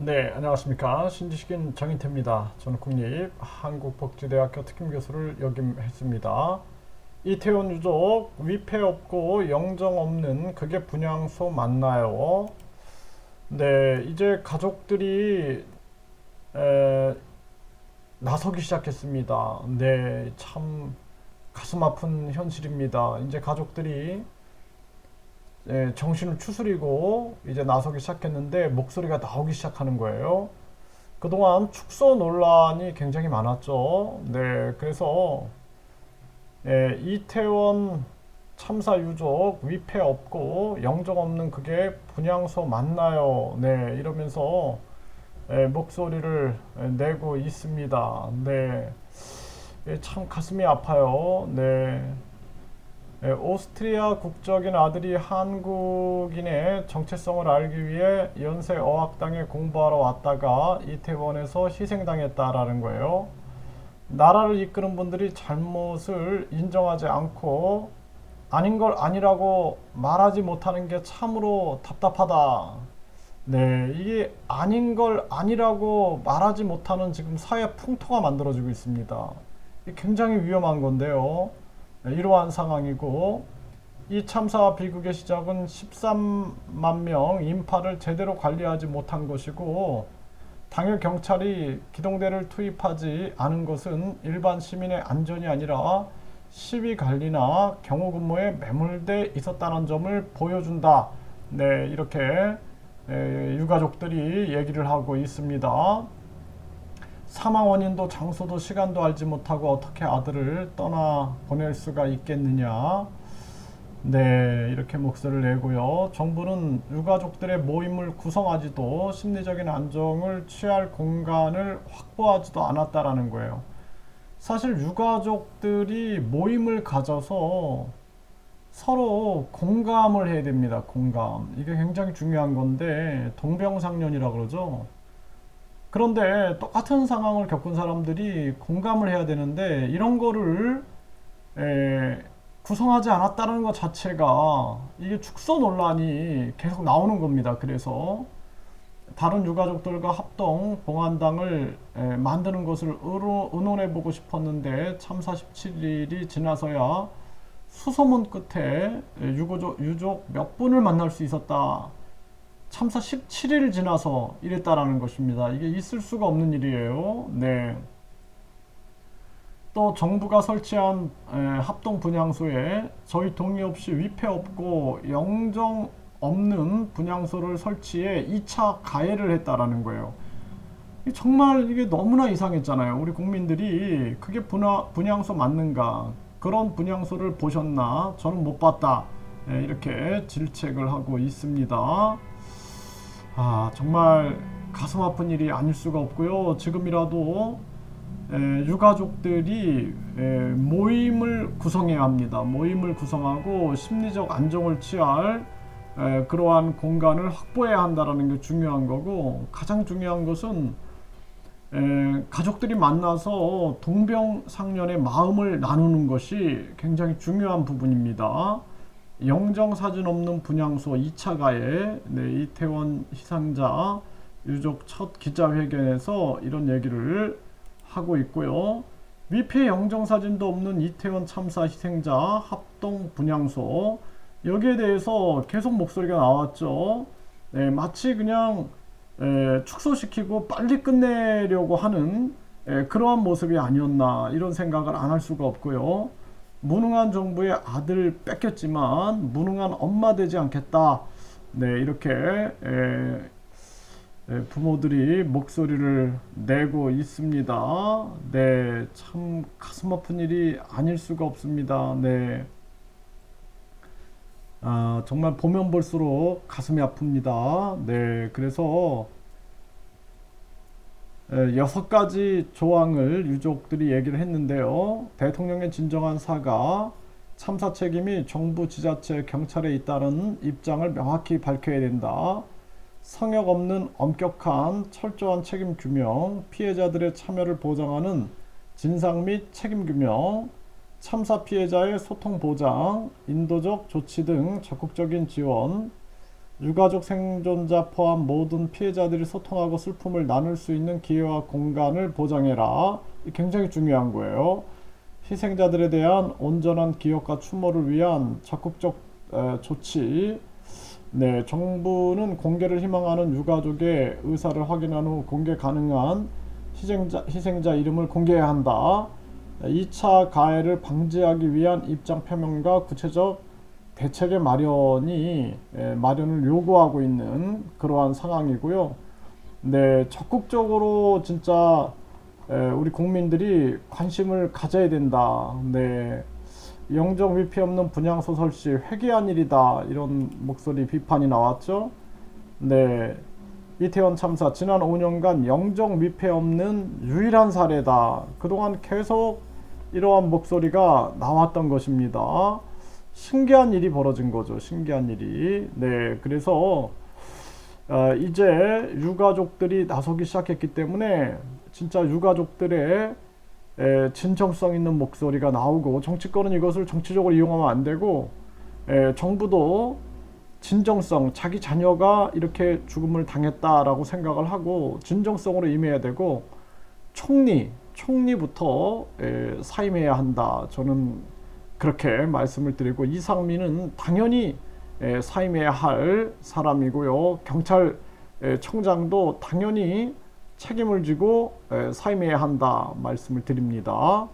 네, 안녕하십니까. 신지식인 정인태입니다. 저는 국립한국복지대학교 특임교수를 역임했습니다. 이태원 유족 위패 없고 영정 없는 그게 분향소 맞나요? 네, 이제 가족들이 에, 나서기 시작했습니다. 네, 참 가슴 아픈 현실입니다. 이제 가족들이 정신을 추스리고 이제 나서기 시작했는데 목소리가 나오기 시작하는 거예요. 그동안 축소 논란이 굉장히 많았죠. 네, 그래서 이태원 참사 유족 위패 없고 영정 없는 그게 분향소 맞나요? 네, 이러면서 목소리를 내고 있습니다. 네, 참 가슴이 아파요. 네. 오스트리아 국적인 아들이 한국인의 정체성을 알기 위해 연세 어학당에 공부하러 왔다가 이태원에서 희생당했다라는 거예요. 나라를 이끄는 분들이 잘못을 인정하지 않고 아닌 걸 아니라고 말하지 못하는 게 참으로 답답하다. 네, 이게 아닌 걸 아니라고 말하지 못하는 지금 사회 풍토가 만들어지고 있습니다. 이게 굉장히 위험한 건데요. 네, 이러한 상황이고 이 참사 비극의 시작은 13만 명 인파를 제대로 관리하지 못한 것이고 당일 경찰이 기동대를 투입하지 않은 것은 일반 시민의 안전이 아니라 시위 관리나 경호 근무에 매몰돼 있었다는 점을 보여준다. 네, 이렇게 유가족들이 얘기를 하고 있습니다. 사망 원인도 장소도 시간도 알지 못하고 어떻게 아들을 떠나 보낼 수가 있겠느냐. 네, 이렇게 목소리를 내고요. 정부는 유가족들의 모임을 구성하지도 심리적인 안정을 취할 공간을 확보하지도 않았다라는 거예요. 사실 유가족들이 모임을 가져서 서로 공감을 해야 됩니다. 공감. 이게 굉장히 중요한 건데 동병상련이라 그러죠. 그런데 똑같은 상황을 겪은 사람들이 공감을 해야 되는데 이런 거를 에, 구성하지 않았다는 것 자체가 이게 축소 논란이 계속 나오는 겁니다. 그래서 다른 유가족들과 합동 봉안당을 만드는 것을 의논해 보고 싶었는데 참사 17일이 지나서야 수소문 끝에 유족 몇 분을 만날 수 있었다. 참사 17일 지나서 이랬다라는 것입니다. 이게 있을 수가 없는 일이에요. 네. 또 정부가 설치한 합동 분향소에 저희 동의 없이 위패 없고 영정 없는 분향소를 설치해 2차 가해를 했다라는 거예요. 정말 이게 너무나 이상했잖아요. 우리 국민들이 그게 분향소 맞는가? 그런 분향소를 보셨나? 저는 못 봤다. 이렇게 질책을 하고 있습니다. 정말 가슴 아픈 일이 아닐 수가 없고요. 지금이라도 유가족들이 모임을 구성해야 합니다. 모임을 구성하고 심리적 안정을 취할 그러한 공간을 확보해야 한다는 게 중요한 거고 가장 중요한 것은 가족들이 만나서 동병상련의 마음을 나누는 것이 굉장히 중요한 부분입니다. 영정사진 없는 분향소 2차 가해 이태원 희생자 유족 첫 기자회견에서 이런 얘기를 하고 있고요. 위패 영정사진도 없는 이태원 참사 희생자 합동 분향소 여기에 대해서 계속 목소리가 나왔죠. 마치 그냥 축소시키고 빨리 끝내려고 하는 그러한 모습이 아니었나 이런 생각을 안 할 수가 없고요. 무능한 정부의 아들 뺏겼지만 무능한 엄마 되지 않겠다. 네, 이렇게 부모들이 목소리를 내고 있습니다. 네, 참 가슴 아픈 일이 아닐 수가 없습니다. 네. 정말 보면 볼수록 가슴이 아픕니다. 네, 그래서 6가지 조항을 유족들이 얘기를 했는데요. 대통령의 진정한 사과, 참사 책임이 정부, 지자체, 경찰에 있다는 입장을 명확히 밝혀야 된다. 성역 없는 엄격한 철저한 책임 규명, 피해자들의 참여를 보장하는 진상 및 책임 규명, 참사 피해자의 소통 보장, 인도적 조치 등 적극적인 지원, 유가족 생존자 포함 모든 피해자들이 소통하고 슬픔을 나눌 수 있는 기회와 공간을 보장해라. 굉장히 중요한 거예요. 희생자들에 대한 온전한 기억과 추모를 위한 적극적 조치. 네, 정부는 공개를 희망하는 유가족의 의사를 확인한 후 공개 가능한 희생자 이름을 공개해야 한다. 2차 가해를 방지하기 위한 입장 표명과 구체적 대책의 마련을 요구하고 있는 그러한 상황이고요. 네, 적극적으로 진짜 우리 국민들이 관심을 가져야 된다. 네, 영정 위패 없는 분양 소설 시 회개한 일이다. 이런 목소리 비판이 나왔죠. 네, 이태원 참사 지난 5년간 영정 위패 없는 유일한 사례다. 그동안 계속 이러한 목소리가 나왔던 것입니다. 신기한 일이 벌어진 거죠. 신기한 일이. 네, 그래서 이제 유가족들이 나서기 시작했기 때문에 진짜 유가족들의 진정성 있는 목소리가 나오고, 정치권은 이것을 정치적으로 이용하면 안 되고, 정부도 진정성, 자기 자녀가 이렇게 죽음을 당했다라고 생각을 하고 진정성으로 임해야 되고, 총리부터 사임해야 한다. 저는 그렇게 말씀을 드리고, 이상민은 당연히 사임해야 할 사람이고요. 경찰청장도 당연히 책임을 지고 사임해야 한다 말씀을 드립니다.